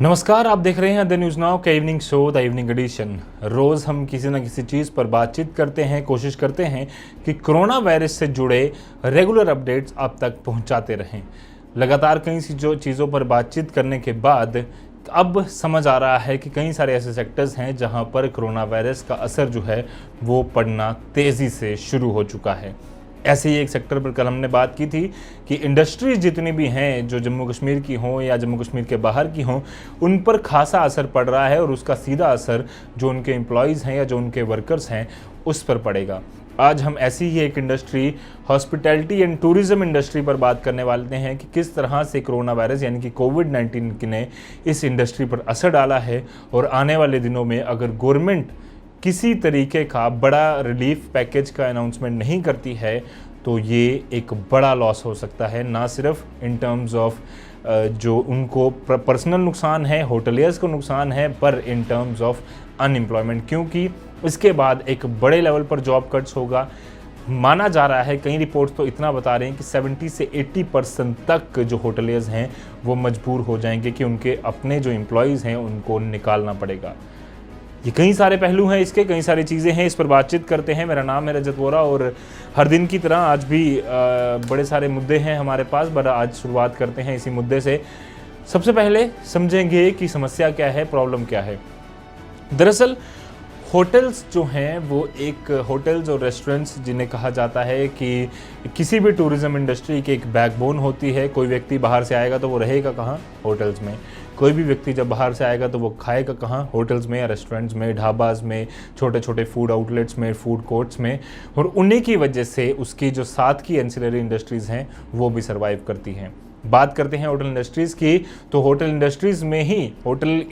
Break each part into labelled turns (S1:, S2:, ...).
S1: नमस्कार, आप देख रहे हैं द न्यूज़ नाउ का evening show the evening edition. रोज़ हम किसी न किसी चीज़ पर बातचीत करते हैं, कोशिश करते हैं कि कोरोना वायरस से जुड़े रेगुलर अपडेट्स आप तक पहुंचाते रहें। लगातार कई चीज़ों पर बातचीत करने के बाद अब समझ आ रहा है कि कई सारे ऐसे सेक्टर्स हैं जहां पर कोरोना वायरस का असर जो है वो पड़ना तेज़ी से शुरू हो चुका है। ऐसे ही एक सेक्टर पर कल हमने बात की थी कि इंडस्ट्रीज जितनी भी हैं जो जम्मू कश्मीर की हों या जम्मू कश्मीर के बाहर की हों, उन पर खासा असर पड़ रहा है और उसका सीधा असर जो उनके एम्प्लॉयज़ हैं या जो उनके वर्कर्स हैं उस पर पड़ेगा। आज हम ऐसी ही एक industry, hospitality and tourism industry पर बात करने वाले हैं कि किस तरह से कोरोना वायरस यानी कि कोविड-19 ने इस इंडस्ट्री पर असर डाला है और आने वाले दिनों में अगर गवर्नमेंट किसी तरीके का बड़ा रिलीफ पैकेज का अनाउंसमेंट नहीं करती है तो ये एक बड़ा लॉस हो सकता है, ना सिर्फ इन टर्म्स ऑफ जो उनको पर्सनल नुकसान है, होटलियर्स को नुकसान है, पर इन टर्म्स ऑफ अनएम्प्लॉयमेंट, क्योंकि इसके बाद एक बड़े लेवल पर जॉब कट्स होगा। माना जा रहा है, कई रिपोर्ट्स तो इतना बता रहे हैं कि 70 से 80% तक जो होटलियर्स हैं वो मजबूर हो जाएंगे कि उनके अपने जो एम्प्लॉयज़ हैं उनको निकालना पड़ेगा। ये कई सारे पहलू हैं, इसके कई सारी चीज़ें हैं, इस पर बातचीत करते हैं। मेरा नाम है रजत वोरा और हर दिन की तरह आज भी बड़े सारे मुद्दे हैं हमारे पास, बट आज शुरुआत करते हैं इसी मुद्दे से। सबसे पहले समझेंगे कि समस्या क्या है, प्रॉब्लम क्या है। दरअसल होटल्स जो हैं वो एक होटल्स और रेस्टोरेंट्स जिन्हें कहा जाता है कि किसी भी टूरिज़्म इंडस्ट्री की एक बैकबोन होती है। कोई व्यक्ति बाहर से आएगा तो वो रहेगा कहाँ? होटल्स में। कोई भी व्यक्ति जब बाहर से आएगा तो वो खाएगा कहाँ? होटल्स में या रेस्टोरेंट्स में, ढाबाज में, छोटे छोटे फूड आउटलेट्स में, फूड कोर्ट्स में, और उन्हीं की वजह से उसकी जो साथ की एंसिलरी इंडस्ट्रीज़ हैं वो भी सर्वाइव करती हैं। बात करते हैं होटल इंडस्ट्रीज़ की, तो होटल इंडस्ट्रीज़ में ही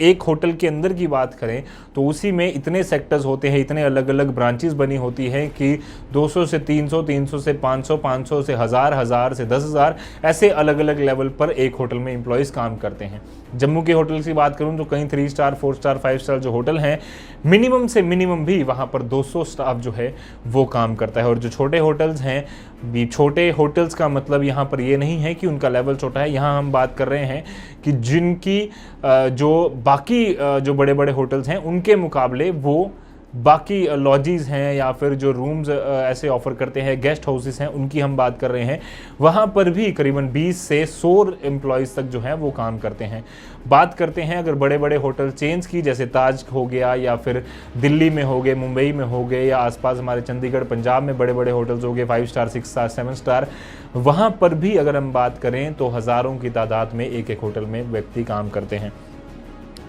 S1: एक होटल के अंदर की बात करें तो उसी में इतने सेक्टर्स होते हैं, इतने अलग अलग ब्रांचेस बनी होती हैं कि 200 से 300, 300 से 500, 500 से 1000, 1000 से 10,000 ऐसे अलग अलग लेवल पर एक होटल में एम्प्लॉयज़ काम करते हैं। जम्मू के होटल की बात करूं तो कई 3 स्टार, 4 स्टार, 5 स्टार जो होटल हैं, मिनिमम से मिनिमम भी वहां पर 200 स्टाफ जो है वो काम करता है। और जो छोटे होटल्स हैं, भी छोटे होटल्स का मतलब यहाँ पर ये नहीं है कि उनका लेवल छोटा है। यहाँ हम बात कर रहे हैं कि जिनकी जो बाकी जो बड़े बड़े होटल्स हैं उनके मुकाबले वो बाकी लॉजीज़ हैं या फिर जो रूम्स ऐसे ऑफ़र करते हैं, गेस्ट हाउसेस हैं, उनकी हम बात कर रहे हैं। वहाँ पर भी करीबन 20 से 100 एम्प्लॉयज़ तक जो हैं वो काम करते हैं। बात करते हैं अगर बड़े बड़े होटल चेन्स की, जैसे ताज हो गया या फिर दिल्ली में हो गए, मुंबई में हो गए, या आसपास हमारे चंडीगढ़, पंजाब में बड़े बड़े होटल्स हो गए 5 स्टार, 6 स्टार, 7 स्टार, वहाँ पर भी अगर हम बात करें तो हज़ारों की तादाद में एक एक होटल में व्यक्ति काम करते हैं।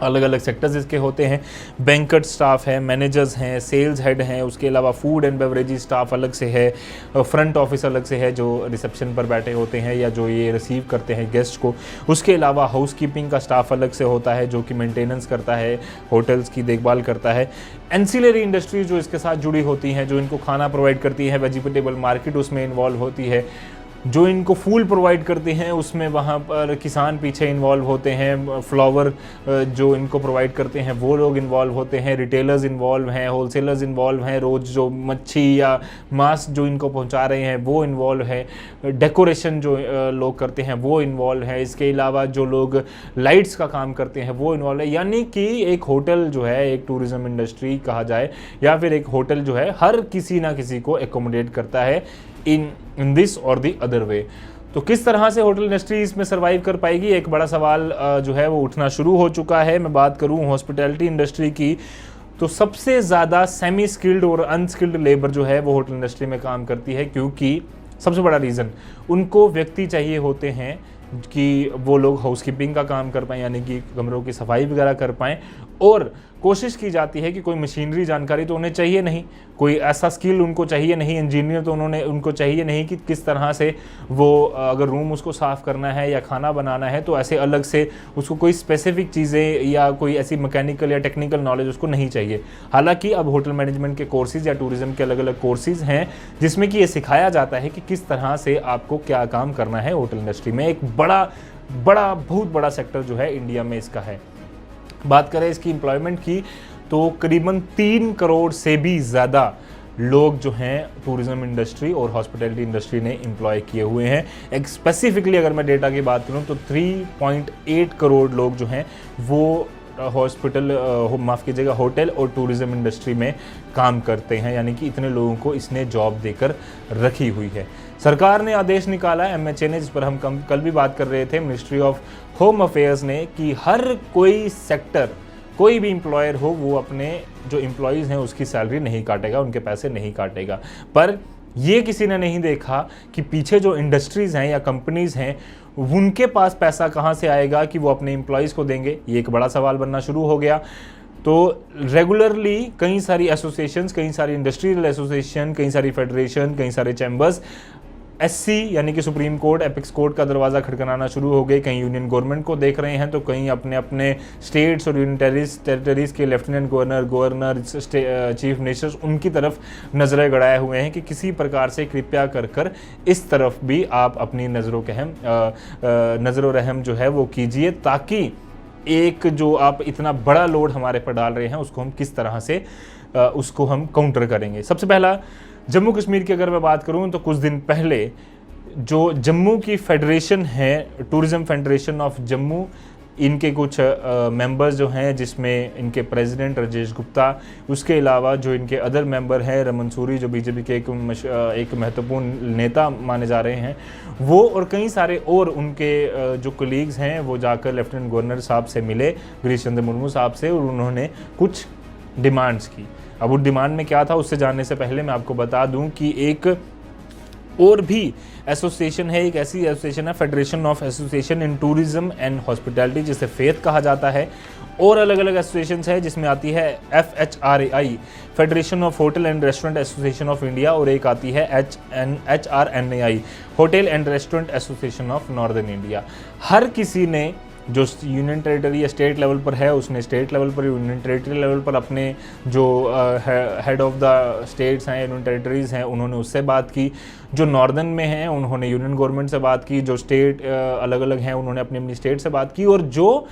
S1: अलग अलग सेक्टर्स इसके होते हैं। बैंक्वेट स्टाफ है, मैनेजर्स हैं, सेल्स हेड हैं, उसके अलावा फूड एंड बेवरेजेस स्टाफ अलग से है, फ्रंट ऑफिस अलग से है जो रिसेप्शन पर बैठे होते हैं या जो ये रिसीव करते हैं गेस्ट को। उसके अलावा हाउसकीपिंग का स्टाफ अलग से होता है जो कि मेंटेनेंस करता है, होटल्स की देखभाल करता है। एंसिलरी इंडस्ट्री जो इसके साथ जुड़ी होती हैं, जो इनको खाना प्रोवाइड करती है, वेजिटेबल मार्केट उसमें इन्वॉल्व होती है, जो इनको फूल प्रोवाइड करते हैं उसमें वहाँ पर किसान पीछे इन्वॉल्व होते हैं, फ्लावर जो इनको प्रोवाइड करते हैं वो लोग इन्वॉल्व होते हैं, रिटेलर्स इन्वॉल्व हैं, होलसेलर्स इन्वॉल्व हैं, रोज़ जो मच्छी या मांस जो इनको पहुँचा रहे हैं वो इन्वॉल्व है, डेकोरेशन जो लोग करते हैं वो इन्वॉल्व है, इसके अलावा जो लोग लाइट्स का काम करते हैं वो इन्वॉल्व है। यानी कि एक होटल जो है, एक टूरिज़्म इंडस्ट्री कहा जाए या फिर एक होटल जो है, हर किसी ना किसी को एकोमोडेट करता है इन दिस और दी अदर वे। तो किस तरह से होटल इंडस्ट्री इसमें सर्वाइव कर पाएगी, एक बड़ा सवाल जो है वो उठना शुरू हो चुका है। मैं बात करूं हॉस्पिटैलिटी इंडस्ट्री की तो सबसे ज़्यादा सेमी स्किल्ड और अनस्किल्ड लेबर जो है वो होटल इंडस्ट्री में काम करती है, क्योंकि सबसे बड़ा रीज़न उनको व्यक्ति चाहिए होते हैं कि वो लोग हाउसकीपिंग का काम कर पाएँ, यानी कि कमरों की सफाई वगैरह कर पाएँ, और कोशिश की जाती है कि कोई मशीनरी जानकारी तो उन्हें चाहिए नहीं, कोई ऐसा स्किल उनको चाहिए नहीं, इंजीनियर तो उनको चाहिए नहीं कि किस तरह से वो अगर रूम उसको साफ़ करना है या खाना बनाना है तो ऐसे अलग से उसको कोई स्पेसिफिक चीज़ें या कोई ऐसी मैकेनिकल या टेक्निकल नॉलेज उसको नहीं चाहिए। हालांकि अब होटल मैनेजमेंट के कोर्सेज़ या टूरिज़्म के अलग अलग कोर्सेज़ हैं जिसमें कि ये सिखाया जाता है कि किस तरह से आपको क्या काम करना है होटल इंडस्ट्री में। एक बहुत बड़ा सेक्टर जो है इंडिया में इसका है। बात करें इसकी एम्प्लॉयमेंट की तो करीबन 3 करोड़ से भी ज़्यादा लोग जो हैं टूरिज्म इंडस्ट्री और हॉस्पिटैलिटी इंडस्ट्री ने एम्प्लॉय किए हुए हैं। एक स्पेसिफिकली अगर मैं डेटा की बात करूं तो 3.8 करोड़ लोग जो हैं वो होटल और टूरिज्म इंडस्ट्री में काम करते हैं, यानी कि इतने लोगों को इसने जॉब देकर रखी हुई है। सरकार ने आदेश निकाला, एमएचए ने, जिस पर हम कल भी बात कर रहे थे, मिनिस्ट्री ऑफ होम अफेयर्स ने, कि हर कोई सेक्टर, कोई भी एम्प्लॉयर हो, वो अपने जो एम्प्लॉयज़ हैं उसकी सैलरी नहीं काटेगा, उनके पैसे नहीं काटेगा। पर ये किसी ने नहीं देखा कि पीछे जो इंडस्ट्रीज़ हैं या कंपनीज़ हैं उनके पास पैसा कहाँ से आएगा कि वो अपने एम्प्लॉयज़ को देंगे। ये एक बड़ा सवाल बनना शुरू हो गया। तो रेगुलरली कई सारी एसोसिएशंस, कई सारी इंडस्ट्रियल एसोसिएशन, कई सारी फेडरेशन, कई सारे चैम्बर्स एससी यानी कि सुप्रीम कोर्ट, एपिक्स कोर्ट का दरवाज़ा खटखटाना शुरू हो गए। कहीं यूनियन गवर्नमेंट को देख रहे हैं तो कहीं अपने अपने स्टेट्स और यूनियन टेरिटरीज़ के लेफ्टिनेंट गवर्नर, चीफ मिनिस्टर्स, उनकी तरफ नज़रें गड़ाए हुए हैं कि किसी प्रकार से कृपया कर इस तरफ भी आप अपनी नज़रो रहम जो है वो कीजिए, ताकि एक जो आप इतना बड़ा लोड हमारे पर डाल रहे हैं उसको हम किस तरह से उसको हम काउंटर करेंगे। सबसे पहला जम्मू कश्मीर की अगर मैं बात करूं तो कुछ दिन पहले जो जम्मू की फेडरेशन है, टूरिज्म फेडरेशन ऑफ जम्मू, इनके कुछ मेंबर्स जो हैं, जिसमें इनके प्रेसिडेंट राजेश गुप्ता, उसके अलावा जो इनके अदर मेंबर हैं, रमन सूरी जो बीजेपी के एक महत्वपूर्ण नेता माने जा रहे हैं, वो और कई सारे और उनके जो कलीग्स हैं वो जाकर लेफ्टिनेंट गवर्नर साहब से मिले, गिरीश चंद्र मुर्मू साहब से, और उन्होंने कुछ डिमांड्स की। अब उस डिमांड में क्या था उससे जानने से पहले मैं आपको बता दूं कि एक और भी एसोसिएशन है, एक ऐसी एसोसिएशन है, federation of association in tourism and hospitality, जिसे फेथ कहा जाता है, और अलग अलग एसोसिएशंस है, जिसमें आती है FHRAI, Federation of Hotel and Restaurant Association of India, और एक आती है HRNAI, Hotel and Restaurant Association of Northern India. हर किसी ने जो यूनियन टेरिटरी या स्टेट लेवल पर है उसने स्टेट लेवल पर, यूनियन टेरिटरी लेवल पर अपने जो हेड ऑफ द स्टेट्स हैं, यूनियन टेरिटरीज़ हैं, उन्होंने उससे बात की। जो नॉर्दर्न में हैं उन्होंने यूनियन गवर्नमेंट से बात की, जो स्टेट अलग अलग हैं उन्होंने अपनी अपनी स्टेट से बात की, और जो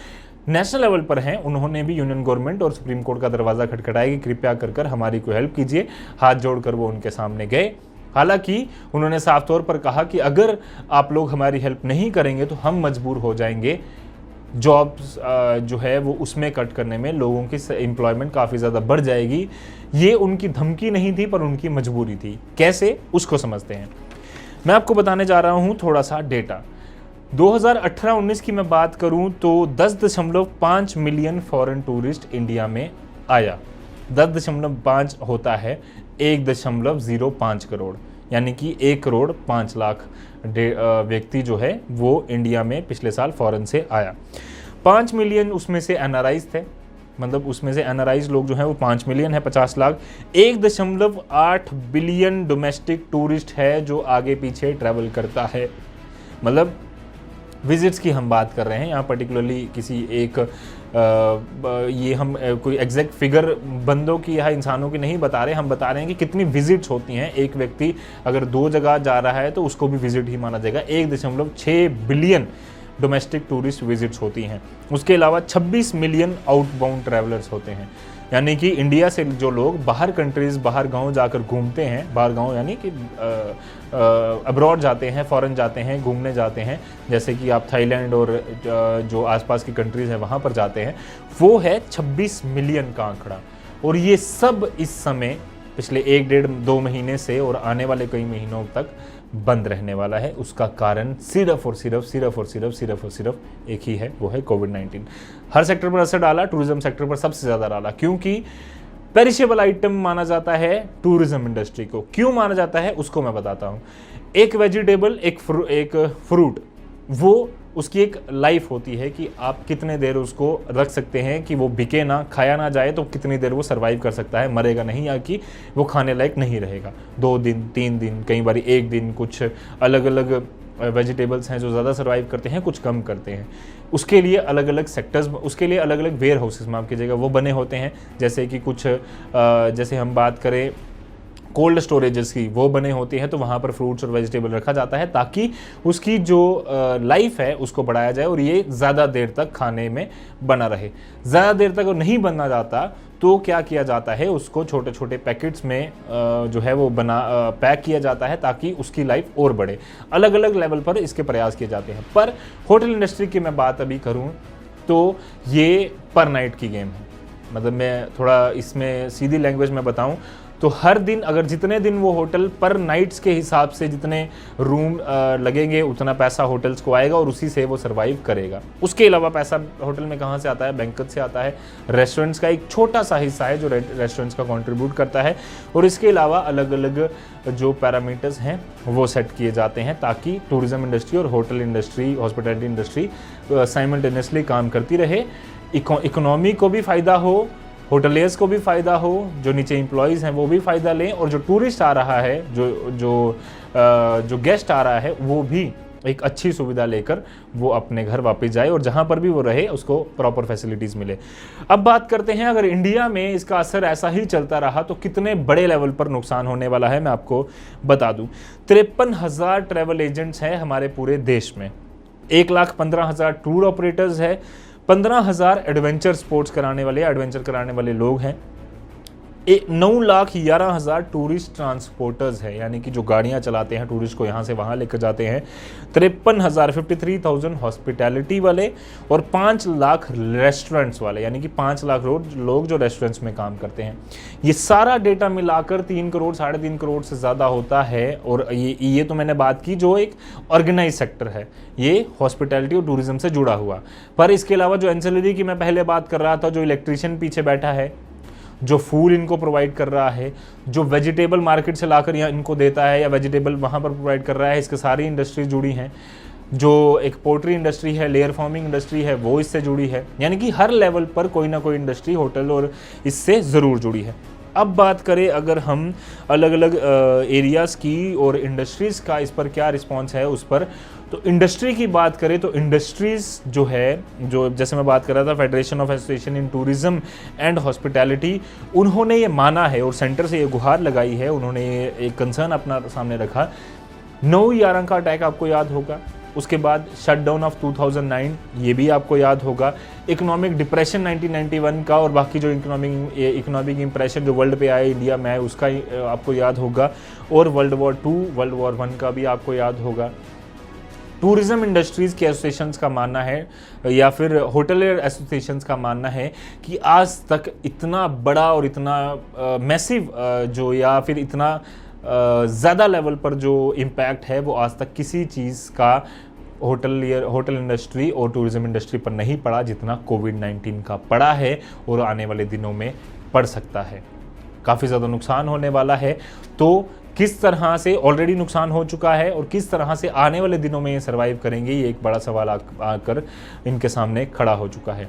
S1: नेशनल लेवल पर हैं उन्होंने भी यूनियन गवर्नमेंट और सुप्रीम कोर्ट का दरवाज़ा खटखटाया कि कृपया कर हमारी कोई हेल्प कीजिए। हाथ जोड़कर वो उनके सामने गए। हालांकि उन्होंने साफ तौर पर कहा कि अगर आप लोग हमारी हेल्प नहीं करेंगे तो हम मजबूर हो जाएंगे जॉब्स जो है वो उसमें कट करने में, लोगों की एम्प्लॉयमेंट काफ़ी ज़्यादा बढ़ जाएगी। ये उनकी धमकी नहीं थी पर उनकी मजबूरी थी। कैसे, उसको समझते हैं। मैं आपको बताने जा रहा हूँ थोड़ा सा डेटा। 2018-19 की मैं बात करूँ तो 10.5 मिलियन फॉरेन टूरिस्ट इंडिया में आया। 10.5 होता है 1.05 करोड़, यानी कि 1.5 करोड़ व्यक्ति जो है वो इंडिया में पिछले साल फॉरेन से आया। 5 मिलियन उसमें से एनआरआईज थे, मतलब उसमें से एनआरआईज लोग जो हैं वो 5 मिलियन है, 50 लाख। 1.8 बिलियन डोमेस्टिक टूरिस्ट है जो आगे पीछे ट्रैवल करता है। मतलब विजिट्स की हम बात कर रहे हैं यहाँ, पर्टिकुलरली किसी एक ये हम कोई एग्जैक्ट फिगर बंदों की या इंसानों की नहीं बता रहे, हम बता रहे हैं कि कितनी विजिट्स होती हैं। एक व्यक्ति अगर 2 जगह जा रहा है तो उसको भी विजिट ही माना जाएगा। 1.6 बिलियन डोमेस्टिक टूरिस्ट विजिट्स होती हैं। उसके अलावा 26 मिलियन आउटबाउंड ट्रैवलर्स होते हैं, यानी कि इंडिया से जो लोग बाहर कंट्रीज़, बाहर गांव जाकर घूमते हैं, बाहर गांव यानी कि अब्रॉड जाते हैं, फॉरेन जाते हैं, घूमने जाते हैं, जैसे कि आप थाईलैंड और जो आसपास की कंट्रीज़ हैं वहाँ पर जाते हैं, वो है 26 मिलियन का आंकड़ा। और ये सब इस समय पिछले 1-1.5-2 महीने से और आने वाले कई महीनों तक बंद रहने वाला है। उसका कारण सिर्फ और सिर्फ एक ही है, वो है कोविड-19। हर सेक्टर पर असर डाला, टूरिज्म सेक्टर पर सबसे ज़्यादा डाला, क्योंकि पेरिशेबल आइटम माना जाता है टूरिज्म इंडस्ट्री को। क्यों माना जाता है उसको मैं बताता हूँ। एक वेजिटेबल, एक फ्रूट, वो उसकी एक लाइफ होती है कि आप कितने देर उसको रख सकते हैं कि वो बिके ना, खाया ना जाए, तो कितनी देर वो सर्वाइव कर सकता है, मरेगा नहीं, या कि वो खाने लायक नहीं रहेगा। 2 दिन, 3 दिन, कई बार 1 दिन। कुछ अलग अलग वेजिटेबल्स हैं जो ज़्यादा सर्वाइव करते हैं, कुछ कम करते हैं। उसके लिए अलग अलग सेक्टर्स, उसके लिए अलग अलग वेयर हाउसेस माफ कीजिएगा वो बने होते हैं। जैसे कि कुछ जैसे हम बात करें कोल्ड स्टोरेजेस की, वो बने होते हैं, तो वहाँ पर फ्रूट्स और वेजिटेबल रखा जाता है ताकि उसकी जो लाइफ है उसको बढ़ाया जाए और ये ज़्यादा देर तक खाने में बना रहे। ज़्यादा देर तक और नहीं बनना जाता तो क्या किया जाता है, उसको छोटे छोटे पैकेट्स में जो है वो पैक किया जाता है ताकि उसकी लाइफ और बढ़े। अलग अलग लेवल पर इसके प्रयास किए जाते हैं। पर होटल इंडस्ट्री की मैं बात अभी करूं तो ये पर नाइट की गेम है। मतलब मैं थोड़ा इसमें सीधी लैंग्वेज में बताऊं तो हर दिन अगर जितने दिन वो होटल पर नाइट्स के हिसाब से जितने रूम लगेंगे उतना पैसा होटल्स को आएगा और उसी से वो सर्वाइव करेगा। उसके अलावा पैसा होटल में कहाँ से आता है, बैंक्वेट से आता है। रेस्टोरेंट्स का एक छोटा सा हिस्सा है जो रेस्टोरेंट्स का कंट्रीब्यूट करता है, और इसके अलावा अलग अलग जो पैरामीटर्स हैं वो सेट किए जाते हैं ताकि टूरिज्म इंडस्ट्री और hotel industry, hospitality industry simultaneously काम करती रहे। इकोनॉमी को भी फ़ायदा हो, होटलियर्स को भी फ़ायदा हो, जो नीचे एम्प्लॉयज़ हैं वो भी फ़ायदा लें, और जो टूरिस्ट आ रहा है, जो गेस्ट आ रहा है वो भी एक अच्छी सुविधा लेकर वो अपने घर वापस जाए और जहाँ पर भी वो रहे उसको प्रॉपर फैसिलिटीज़ मिले। अब बात करते हैं अगर इंडिया में इसका असर ऐसा ही चलता रहा तो कितने बड़े लेवल पर नुकसान होने वाला है मैं आपको बता दूं। 53,000 ट्रैवल एजेंट्स हैं हमारे पूरे देश में, 1,15,000 टूर ऑपरेटर्स है, 15,000 एडवेंचर स्पोर्ट्स कराने वाले, एडवेंचर कराने वाले लोग हैं, 9,11,000 टूरिस्ट ट्रांसपोर्टर्स है, यानी कि जो गाड़ियां चलाते हैं टूरिस्ट को यहाँ से वहाँ लेकर जाते हैं, 53,000 हॉस्पिटैलिटी वाले, और 5 लाख रेस्टोरेंट्स वाले, यानी कि 5 लाख लोग जो रेस्टोरेंट्स में काम करते हैं। ये सारा डेटा मिलाकर 3 करोड़ 3.5 करोड़ से ज़्यादा होता है। और ये तो मैंने बात की जो एक ऑर्गेनाइज सेक्टर है, ये हॉस्पिटैलिटी और टूरिज्म से जुड़ा हुआ। पर इसके अलावा जो एंसेलरी की मैं पहले बात कर रहा था, जो इलेक्ट्रीशियन पीछे बैठा है, जो फूल इनको प्रोवाइड कर रहा है, जो वेजिटेबल मार्केट से लाकर यहाँ इनको देता है या वेजिटेबल वहाँ पर प्रोवाइड कर रहा है, इसके सारी इंडस्ट्रीज जुड़ी हैं। जो एक पोल्ट्री इंडस्ट्री है, लेयर फार्मिंग इंडस्ट्री है, वो इससे जुड़ी है। यानी कि हर लेवल पर कोई ना कोई इंडस्ट्री होटल और इससे ज़रूर जुड़ी है। अब बात करें अगर हम अलग अलग एरियाज़ की और इंडस्ट्रीज़ का इस पर क्या रिस्पॉन्स है उस पर, तो इंडस्ट्री की बात करें तो इंडस्ट्रीज़ जो है, जो जैसे मैं बात कर रहा था federation of association in tourism and hospitality, उन्होंने ये माना है और सेंटर से ये गुहार लगाई है, उन्होंने ये एक कंसर्न अपना सामने रखा। 9/11 का अटैक आपको याद होगा, उसके बाद शटडाउन ऑफ 2009 ये भी आपको याद होगा, इकोनॉमिक डिप्रेशन 1991 का और बाकी जो इकोनॉमिक इंप्रेशन जो वर्ल्ड पे आए इंडिया में आए उसका आपको याद होगा, और वर्ल्ड वॉर 2, वर्ल्ड वॉर 1 का भी आपको याद होगा। टूरिज्म इंडस्ट्रीज़ के एसोसिएशंस का मानना है या फिर होटलियर एसोसिएशंस का मानना है कि आज तक इतना बड़ा और इतना मैसिव जो या फिर इतना ज़्यादा लेवल पर जो इम्पैक्ट है वो आज तक किसी चीज़ का होटल इंडस्ट्री और टूरिज्म इंडस्ट्री पर नहीं पड़ा जितना कोविड-19 का पड़ा है और आने वाले दिनों में पड़ सकता है। काफ़ी ज़्यादा नुकसान होने वाला है। तो किस तरह से ऑलरेडी नुकसान हो चुका है और किस तरह से आने वाले दिनों में ये सर्वाइव करेंगे, ये एक बड़ा सवाल आकर इनके सामने खड़ा हो चुका है।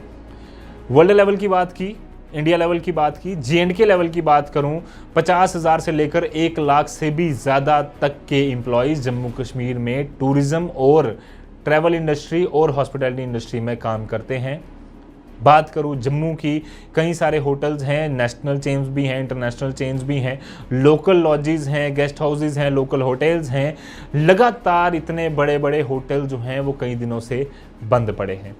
S1: वर्ल्ड लेवल की बात की, इंडिया लेवल की बात की, J&K लेवल की बात करूं, 50,000 से लेकर 1 लाख से भी ज़्यादा तक के एम्प्लॉयज़ जम्मू कश्मीर में टूरिज़्म और ट्रैवल इंडस्ट्री और हॉस्पिटैलिटी इंडस्ट्री में काम करते हैं। बात करूं जम्मू की, कई सारे होटल्स हैं, नेशनल चेन्स भी हैं, इंटरनेशनल चेन्स भी हैं, लोकल लॉजेस हैं, गेस्ट हाउसेस हैं, लोकल होटल्स हैं। लगातार इतने बड़े बड़े होटल जो हैं वो कई दिनों से बंद पड़े हैं।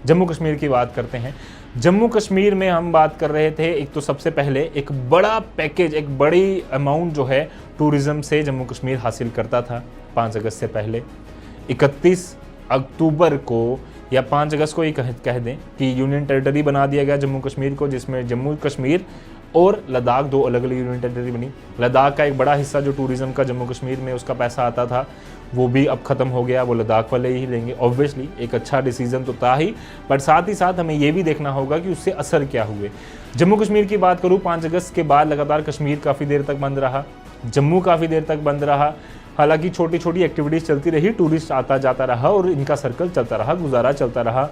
S1: जम्मू कश्मीर की बात करते हैं। जम्मू कश्मीर में हम बात कर रहे थे, एक तो सबसे पहले एक बड़ा पैकेज, एक बड़ी अमाउंट जो है टूरिज़्म से जम्मू कश्मीर हासिल करता था 5 अगस्त से पहले। 31 अक्टूबर को या 5 अगस्त को ही कह दें कि यूनियन टेरिटरी बना दिया गया जम्मू कश्मीर को, जिसमें जम्मू कश्मीर और लद्दाख 2 अलग अलग यूनियन टेरिटरी बनी। लद्दाख का एक बड़ा हिस्सा जो टूरिज़्म का जम्मू कश्मीर में उसका पैसा आता था वो भी अब ख़त्म हो गया, वो लद्दाख वाले ही लेंगे। ऑब्वियसली एक अच्छा डिसीजन तो था ही, बट साथ ही साथ हमें ये भी देखना होगा कि उससे असर क्या हुए। जम्मू कश्मीर की बात करूँ, 5 अगस्त के बाद लगातार कश्मीर काफ़ी देर तक बंद रहा, जम्मू काफ़ी देर तक बंद रहा। हालांकि छोटी छोटी एक्टिविटीज़ चलती रही, टूरिस्ट आता जाता रहा और इनका सर्कल चलता रहा, गुजारा चलता रहा।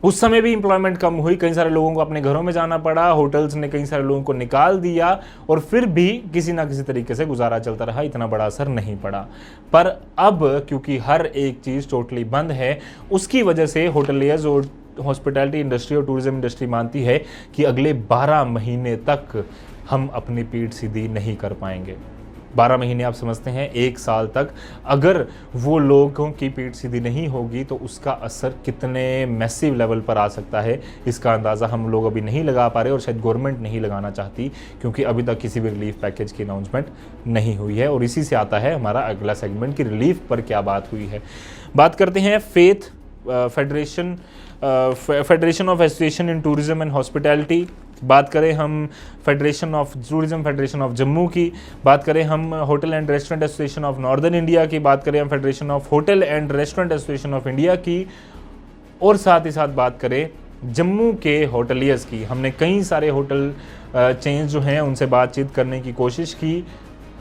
S1: उस समय भी एम्प्लॉयमेंट कम हुई, कई सारे लोगों को अपने घरों में जाना पड़ा, होटल्स ने कई सारे लोगों को निकाल दिया और फिर भी किसी ना किसी तरीके से गुजारा चलता रहा, इतना बड़ा असर नहीं पड़ा। पर अब क्योंकि हर एक चीज़ टोटली बंद है, उसकी वजह से होटलियर्स और हॉस्पिटैलिटी इंडस्ट्री और टूरिज्म इंडस्ट्री मानती है कि अगले 12 महीने तक हम अपनी पीठ सीधी नहीं कर पाएंगे। 12 महीने आप समझते हैं 1 साल तक अगर वो लोगों की पीठ सीधी नहीं होगी तो उसका असर कितने मैसिव लेवल पर आ सकता है, इसका अंदाज़ा हम लोग अभी नहीं लगा पा रहे और शायद गवर्नमेंट नहीं लगाना चाहती, क्योंकि अभी तक किसी भी रिलीफ पैकेज की अनाउंसमेंट नहीं हुई है। और इसी से आता है हमारा अगला सेगमेंट की रिलीफ पर क्या बात हुई है। बात करते हैं faith federation of association in tourism and hospitality, बात करें हम federation of tourism federation of Jammu की, बात करें हम hotel and Restaurant Association of Northern India की, बात करें हम federation of Hotel and Restaurant Association of India की, और साथ ही साथ बात करें जम्मू के होटलियर्स की। हमने कई सारे होटल चेंज जो हैं उनसे बातचीत करने की कोशिश की,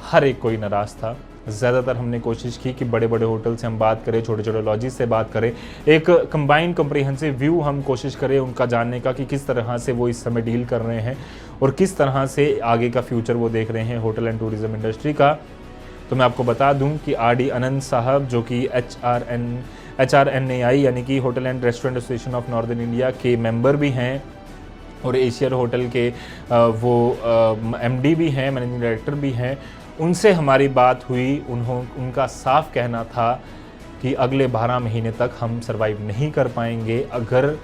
S1: हर एक कोई नाराज़ था। ज़्यादातर हमने कोशिश की कि बड़े बड़े होटल से हम बात करें, छोटे छोटे लॉजिस से बात करें, एक कंबाइंड कम्प्रिहेंसिव व्यू हम कोशिश करें उनका जानने का कि किस तरह से वो इस समय डील कर रहे हैं और किस तरह से आगे का फ्यूचर वो देख रहे हैं होटल एंड टूरिज़्म इंडस्ट्री का। तो मैं आपको बता दूं कि आर.डी. आनंद साहब जो कि HRNAI यानी कि hotel and Restaurant Association of Northern India के मेंबर भी हैं और एशियर होटल के वो MD भी हैं, मैनेजिंग डायरेक्टर भी हैं। उनसे हमारी बात हुई, उनका साफ कहना था कि अगले 12 महीने तक हम सर्वाइव नहीं कर पाएंगे अगर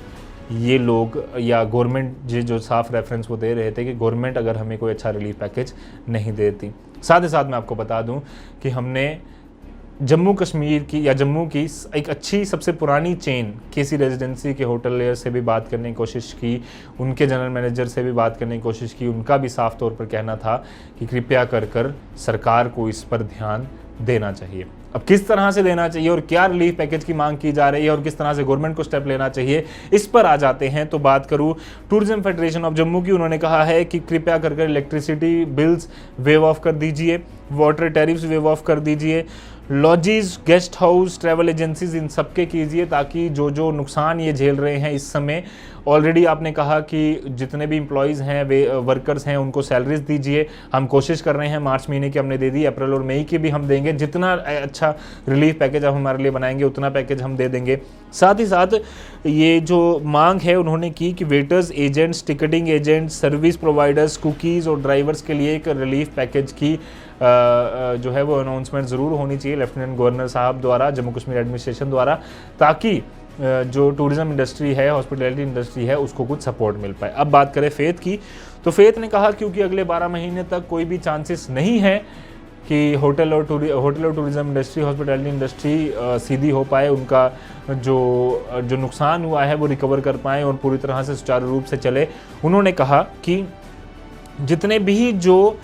S1: ये लोग या गवर्नमेंट जो साफ रेफरेंस वो दे रहे थे कि गवर्नमेंट अगर हमें कोई अच्छा रिलीफ पैकेज नहीं देती। साथ ही साथ मैं आपको बता दूं कि हमने जम्मू कश्मीर की या जम्मू की एक अच्छी सबसे पुरानी चेन KC रेजिडेंसी के होटलियर से भी बात करने की कोशिश की, उनके जनरल मैनेजर से भी बात करने की कोशिश की। उनका भी साफ तौर पर कहना था कि कृपया कर सरकार को इस पर ध्यान देना चाहिए। अब किस तरह से देना चाहिए और क्या रिलीफ पैकेज की मांग की जा रही है और किस तरह से गवर्नमेंट को स्टेप लेना चाहिए, इस पर आ जाते हैं। तो बात करूं टूरिज्म फेडरेशन ऑफ जम्मू की, उन्होंने कहा है कि कृपया कर इलेक्ट्रिसिटी बिल्स वेव ऑफ कर दीजिए, वाटर टैरिफ्स वेव ऑफ कर दीजिए, lodges, guest house, travel agencies इन सबके कीजिए, ताकि जो नुकसान ये झेल रहे हैं इस समय। ऑलरेडी आपने कहा कि जितने भी एम्प्लॉयज़ हैं, वे वर्कर्स हैं, उनको सैलरीज दीजिए। हम कोशिश कर रहे हैं, मार्च महीने की हमने दे दी, अप्रैल और मई की भी हम देंगे। जितना अच्छा रिलीफ पैकेज आप हमारे लिए बनाएंगे उतना पैकेज हम दे देंगे। साथ ही साथ ये जो मांग है उन्होंने की कि waiters, agents, ticketing agents, service providers, cookies और ड्राइवर्स के लिए एक रिलीफ पैकेज की जो है वो अनाउंसमेंट ज़रूर होनी चाहिए लेफ्टिनेंट गवर्नर साहब द्वारा, जम्मू कश्मीर एडमिनिस्ट्रेशन द्वारा, ताकि जो टूरिज़्म इंडस्ट्री है, हॉस्पिटैलिटी इंडस्ट्री है, उसको कुछ सपोर्ट मिल पाए। अब बात करें फेथ की, तो फेथ ने कहा क्योंकि अगले 12 महीने तक कोई भी चांसेस नहीं है कि होटल और टूरिज़्म इंडस्ट्री, हॉस्पिटैलिटी इंडस्ट्री सीधी हो पाए, उनका जो नुकसान हुआ है वो रिकवर कर पाएँ और पूरी तरह से सुचारू रूप से चले। उन्होंने कहा कि जितने भी जो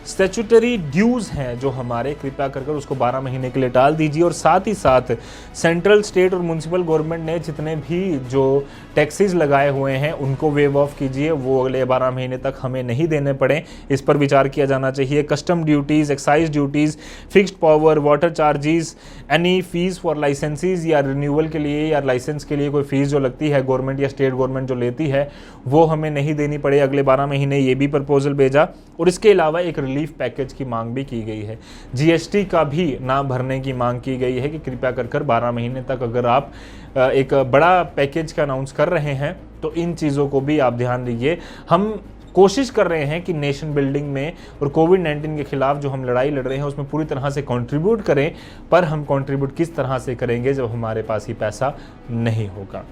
S1: स्टैट्यूटरी ड्यूज़ हैं जो हमारे, कृपया कर उसको 12 महीने के लिए टाल दीजिए। और साथ ही साथ सेंट्रल, स्टेट और म्यूनसिपल गवर्नमेंट ने जितने भी जो टैक्सेस लगाए हुए हैं उनको वेव ऑफ कीजिए, वो अगले 12 महीने तक हमें नहीं देने पड़े, इस पर विचार किया जाना चाहिए। Custom duties, excise duties, fixed power, water charges, any fees for licences या रिन्यूअल के लिए या लाइसेंस के लिए कोई फ़ीस जो लगती है गवर्नमेंट या स्टेट गवर्नमेंट जो लेती है वो हमें नहीं देनी पड़े अगले 12 महीने, ये भी प्रपोजल भेजा। और इसके अलावा एक रिलीफ पैकेज की मांग भी की गई है, GST का भी ना भरने की मांग की गई है कि कृपया कर 12 महीने तक अगर आप एक बड़ा पैकेज का अनाउंस कर रहे हैं तो इन चीज़ों को भी आप ध्यान दीजिए। हम कोशिश कर रहे हैं कि नेशन बिल्डिंग में और कोविड-19 के खिलाफ जो हम लड़ाई लड़ रहे हैं उसमें पूरी तरह से कंट्रीब्यूट करें, पर हम कंट्रीब्यूट किस तरह से करेंगे जब हमारे पास ही पैसा नहीं होगा।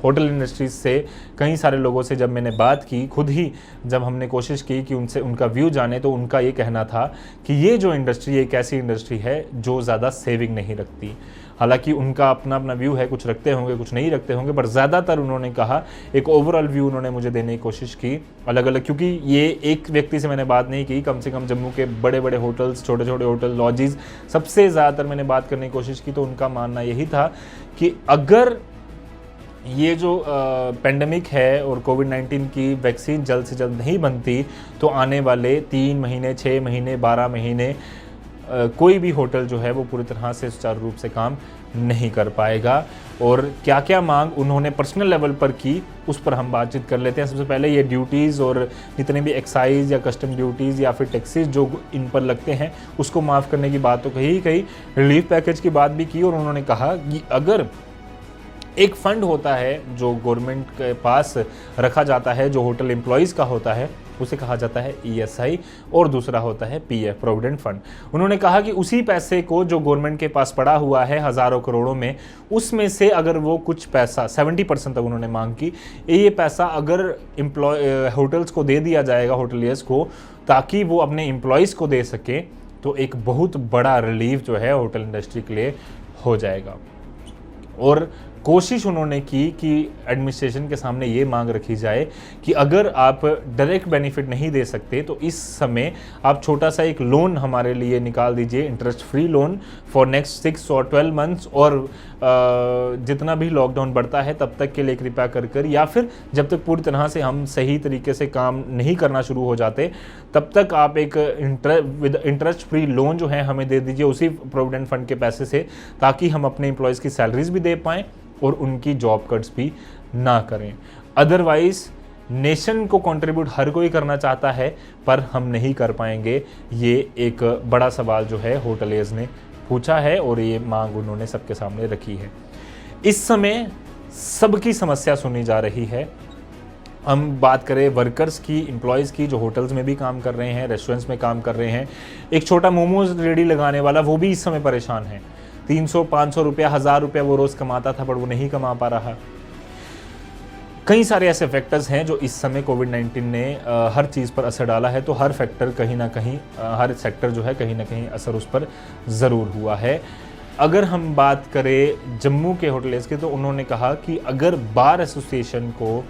S1: होटल इंडस्ट्रीज से कई सारे लोगों से जब मैंने बात की, खुद ही जब हमने कोशिश की कि उनसे उनका व्यू जाने, तो उनका ये कहना था कि ये जो इंडस्ट्री एक ऐसी इंडस्ट्री है जो ज़्यादा सेविंग नहीं रखती। हालांकि उनका अपना अपना व्यू है, कुछ रखते होंगे कुछ नहीं रखते होंगे, पर ज़्यादातर उन्होंने कहा एक ओवरऑल व्यू उन्होंने मुझे देने की कोशिश की अलग अलग, क्योंकि ये एक व्यक्ति से मैंने बात नहीं की, कम से कम जम्मू के बड़े बड़े होटल्स, छोटे छोटे होटल, लॉजिज़, सबसे ज़्यादातर मैंने बात करने की कोशिश की। तो उनका मानना यही था कि अगर ये जो पेंडेमिक है और कोविड-19 की वैक्सीन जल्द से जल्द नहीं बनती तो आने वाले 3 महीने, 6 महीने, 12 महीने कोई भी होटल जो है वो पूरी तरह से सुचारू रूप से काम नहीं कर पाएगा। और क्या क्या मांग उन्होंने पर्सनल लेवल पर की उस पर हम बातचीत कर लेते हैं। सबसे पहले ये ड्यूटीज़ और जितने भी एक्साइज या कस्टम ड्यूटीज़ या फिर टैक्सेस जो इन पर लगते हैं उसको माफ़ करने की बात तो कही, रिलीफ पैकेज की बात भी की। और उन्होंने कहा कि अगर एक फंड होता है जो गवर्नमेंट के पास रखा जाता है, जो होटल एम्प्लॉयज़ का होता है, उसे कहा जाता है ESI, और दूसरा होता है PF, प्रोविडेंट फंड। उन्होंने कहा कि उसी पैसे को जो गवर्नमेंट के पास पड़ा हुआ है हज़ारों करोड़ों में, उसमें से अगर वो कुछ पैसा 70% तक उन्होंने मांग की, ये पैसा अगर होटल्स को दे दिया जाएगा, होटलियर्स को, ताकि वो अपने एम्प्लॉयज़ को दे सकें, तो एक बहुत बड़ा रिलीफ जो है होटल इंडस्ट्री के लिए हो जाएगा। और कोशिश उन्होंने की कि एडमिनिस्ट्रेशन के सामने ये मांग रखी जाए कि अगर आप डायरेक्ट बेनिफिट नहीं दे सकते तो इस समय आप छोटा सा एक लोन हमारे लिए निकाल दीजिए, interest free loan for next 6 और 12 मंथ्स, और जितना भी लॉकडाउन बढ़ता है तब तक के लिए कृपया कर या फिर जब तक पूरी तरह से हम सही तरीके से काम नहीं करना शुरू हो जाते तब तक आप एक इंटरेस्ट फ्री लोन जो है हमें दे दीजिए उसी प्रोविडेंट फंड के पैसे से, ताकि हम अपने एम्प्लॉयज़ की सैलरीज भी दे पाएँ और उनकी जॉब कट्स भी ना करें। अदरवाइज नेशन को कंट्रीब्यूट हर कोई करना चाहता है पर हम नहीं कर पाएंगे। ये एक बड़ा सवाल जो है होटलियर्स ने पूछा है और ये मांग उन्होंने सबके सामने रखी है। इस समय सबकी समस्या सुनी जा रही है। हम बात करें वर्कर्स की, एम्प्लॉयज़ की, जो होटल्स में भी काम कर रहे हैं, रेस्टोरेंट्स में काम कर रहे हैं। एक छोटा मोमोज रेडी लगाने वाला, वो भी इस समय परेशान है। 300-500 रुपया, 1000 रुपया वो रोज़ कमाता था, पर वो नहीं कमा पा रहा। कई सारे ऐसे फैक्टर्स हैं जो इस समय कोविड-19 ने हर चीज़ पर असर डाला है, तो हर फैक्टर कहीं ना कहीं, हर सेक्टर जो है कहीं ना कहीं असर उस पर ज़रूर हुआ है। अगर हम बात करें जम्मू के होटलियर्स की, तो उन्होंने कहा कि अगर बार एसोसिएशन को,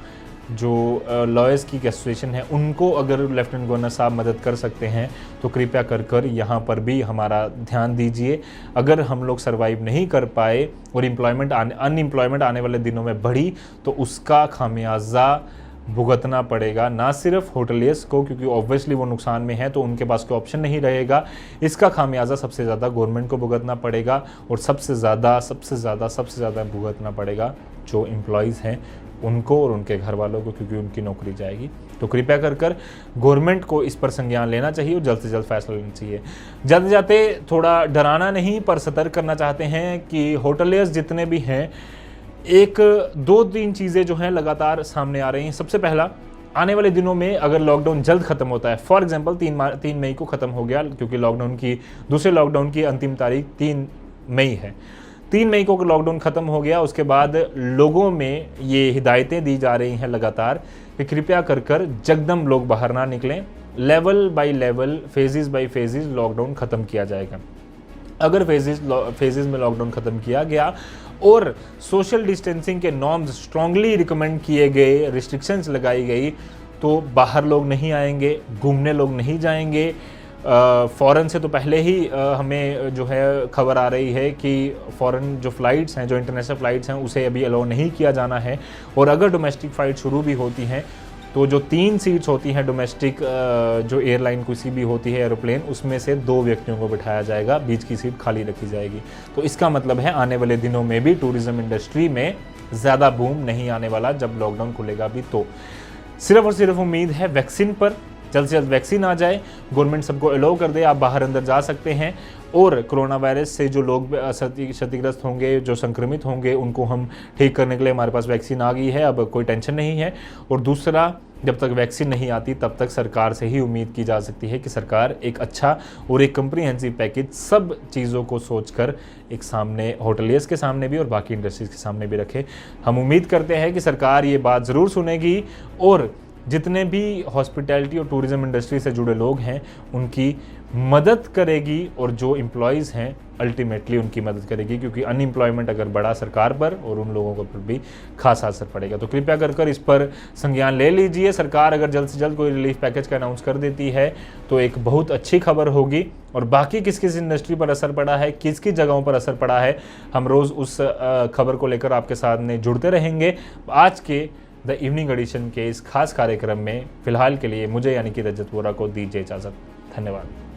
S1: जो लॉयर्स की एसोसिएशन है, उनको अगर लेफ्टिनेंट गवर्नर साहब मदद कर सकते हैं तो कृपया कर यहाँ पर भी हमारा ध्यान दीजिए। अगर हम लोग सर्वाइव नहीं कर पाए और अनएम्प्लॉयमेंट आने वाले दिनों में बढ़ी तो उसका खामियाजा भुगतना पड़ेगा, ना सिर्फ होटलियर्स को, क्योंकि ऑब्वियसली वो नुकसान में है तो उनके पास कोई ऑप्शन नहीं रहेगा। इसका खामियाजा सबसे ज़्यादा गवर्नमेंट को भुगतना पड़ेगा और सबसे ज़्यादा भुगतना पड़ेगा जो एम्प्लॉयज़ हैं उनको और उनके घर वालों को, क्योंकि उनकी नौकरी जाएगी। तो कृपया कर गवर्नमेंट को इस पर संज्ञान लेना चाहिए और जल्द से जल्द फैसला लेना चाहिए। जाते जाते थोड़ा डराना नहीं पर सतर्क करना चाहते हैं कि होटलियर्स जितने भी हैं, एक 2-3 चीज़ें जो हैं लगातार सामने आ रही हैं। सबसे पहला, आने वाले दिनों में अगर लॉकडाउन जल्द खत्म होता है, फॉर एग्जांपल 3 मई को ख़त्म हो गया, क्योंकि दूसरे लॉकडाउन की अंतिम तारीख 3 मई है। 3 मई को लॉकडाउन ख़त्म हो गया, उसके बाद लोगों में ये हिदायतें दी जा रही हैं लगातार कि कृपया कर जगदम लोग बाहर ना निकलें। Level by level, phases by phases lockdown ख़त्म किया जाएगा। अगर फेजेस में लॉकडाउन ख़त्म किया गया और सोशल डिस्टेंसिंग के नॉर्म्स स्ट्रांगली रिकमेंड किए गए, रिस्ट्रिक्शंस लगाई गई, तो बाहर लोग नहीं आएंगे, घूमने लोग नहीं जाएंगे। फ़ॉरेन से तो पहले ही हमें जो है खबर आ रही है कि फ़ॉरेन जो फ़्लाइट्स हैं, जो इंटरनेशनल फ़्लाइट्स हैं, उसे अभी अलाउ नहीं किया जाना है। और अगर डोमेस्टिक फ़्लाइट शुरू भी होती हैं तो जो 3 सीट्स होती हैं डोमेस्टिक, जो एयरलाइन किसी भी होती है एरोप्लेन, उसमें से 2 व्यक्तियों को बिठाया जाएगा, बीच की सीट खाली रखी जाएगी। तो इसका मतलब है आने वाले दिनों में भी टूरिज़्म इंडस्ट्री में ज़्यादा बूम नहीं आने वाला जब लॉकडाउन खुलेगा भी। तो सिर्फ और सिर्फ उम्मीद है वैक्सीन पर, जल्द से जल्द वैक्सीन आ जाए, गवर्नमेंट सबको अलाउ कर दे, आप बाहर अंदर जा सकते हैं। और कोरोना वायरस से जो लोग क्षतिग्रस्त होंगे, जो संक्रमित होंगे, उनको हम ठीक करने के लिए हमारे पास वैक्सीन आ गई है, अब कोई टेंशन नहीं है। और दूसरा, जब तक वैक्सीन नहीं आती तब तक सरकार से ही उम्मीद की जा सकती है कि सरकार एक अच्छा और एक कम्प्रीहेंसिव पैकेज सब चीज़ों को सोचकर एक सामने, होटलियर्स के सामने भी और बाकी इंडस्ट्रीज़ के सामने भी रखे। हम उम्मीद करते हैं कि सरकार ये बात ज़रूर सुनेगी और जितने भी हॉस्पिटैलिटी और टूरिज़्म इंडस्ट्री से जुड़े लोग हैं उनकी मदद करेगी और जो एम्प्लॉयज़ हैं अल्टीमेटली उनकी मदद करेगी, क्योंकि अनएम्प्लॉयमेंट अगर बढ़ा सरकार पर और उन लोगों पर भी खासा असर पड़ेगा। तो कृपया कर इस पर संज्ञान ले लीजिए। सरकार अगर जल्द से जल्द कोई रिलीफ पैकेज का अनाउंस कर देती है तो एक बहुत अच्छी खबर होगी। और बाकी किस किस इंडस्ट्री पर असर पड़ा है, किस किस जगहों पर असर पड़ा है, हम रोज़ उस खबर को लेकर आपके साथ में जुड़ते रहेंगे। आज के द इवनिंग एडिशन के इस खास कार्यक्रम में फ़िलहाल के लिए मुझे यानी कि रजत वोरा को दीजिए इजाज़त। धन्यवाद।